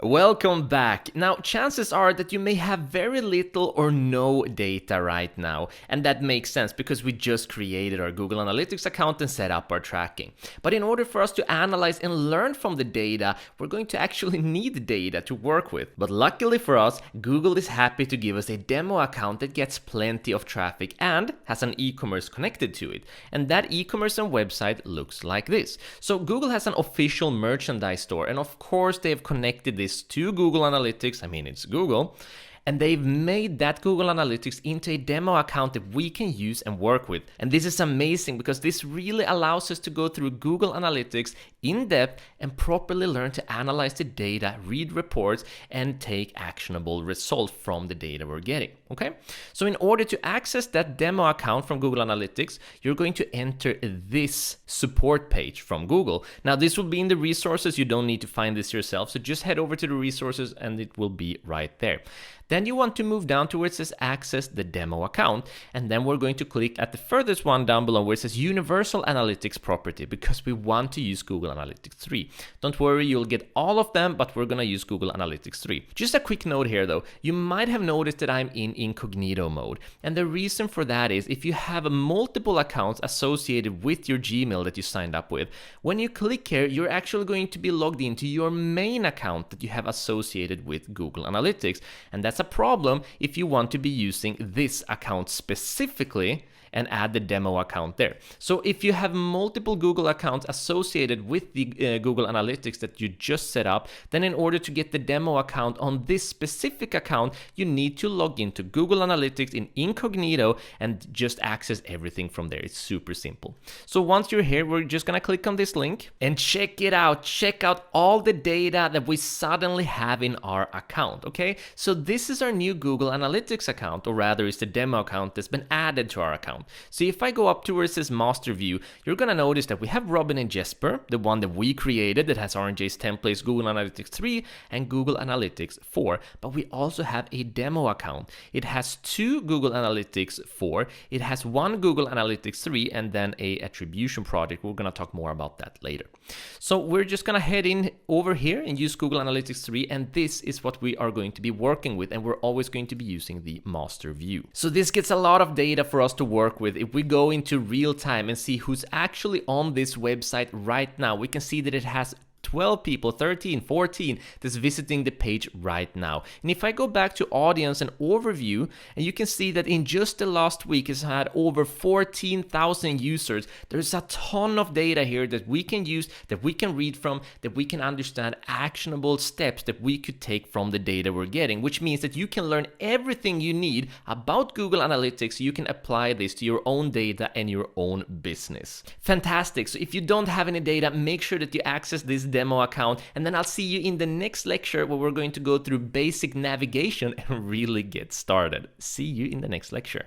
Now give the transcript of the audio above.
Welcome back. Now, chances are that you may have very little or no data right now, and that makes sense because we just created our Google Analytics account and set up our tracking. But in order for us to analyze and learn from the data, we're going to actually need data to work with. But luckily for us, Google is happy to give us a demo account that gets plenty of traffic and has an e-commerce connected to it. And that e-commerce and website looks like this. So Google has an official merchandise store, and of course they have connected this to Google Analytics. I mean, it's Google. And they've made that Google Analytics into a demo account that we can use and work with. And this is amazing because this really allows us to go through Google Analytics in depth and properly learn to analyze the data, read reports, and take actionable results from the data we're getting. Okay? So in order to access that demo account from Google Analytics, you're going to enter this support page from Google. Now, this will be in the resources. You don't need to find this yourself. So just head over to the resources and it will be right there. Then you want to move down to where it says access the demo account, and then we're going to click at the furthest one down below where it says universal analytics property because we want to use Google Analytics 3. Don't worry, you'll get all of them, but we're gonna use Google Analytics 3. Just a quick note here though, you might have noticed that I'm in incognito mode, and the reason for that is if you have multiple accounts associated with your Gmail that you signed up with, when you click here, you're actually going to be logged into your main account that you have associated with Google Analytics, and that's a problem if you want to be using this account specifically and add the demo account there. So if you have multiple Google accounts associated with the Google Analytics that you just set up, then in order to get the demo account on this specific account, you need to log into Google Analytics in incognito and just access everything from there. It's super simple. So once you're here, we're just gonna click on this link and check it out. Check out all the data that we suddenly have in our account, okay? So this is our new Google Analytics account, or rather it's the demo account that's been added to our account. So if I go up to where it says master view, you're gonna notice that we have Robin and Jesper, the one that we created that has RNJ's templates, Google Analytics 3 and Google Analytics 4, but we also have a demo account. It has two Google Analytics 4, it has one Google Analytics 3, and then a attribution project. We're gonna talk more about that later. So we're just gonna head in over here and use Google Analytics 3, and this is what we are going to be working with, and we're always going to be using the master view. So this gets a lot of data for us to work with. If we go into real time and see who's actually on this website right now, we can see that it has 12 people, 13, 14 that's visiting the page right now. And if I go back to audience and overview, and you can see that in just the last week it's had over 14,000 users. There's a ton of data here that we can use, that we can read from, that we can understand actionable steps that we could take from the data we're getting, which means that you can learn everything you need about Google Analytics so you can apply this to your own data and your own business. Fantastic. So if you don't have any data, make sure that you access this demo account, and then I'll see you in the next lecture where we're going to go through basic navigation and really get started. See you in the next lecture.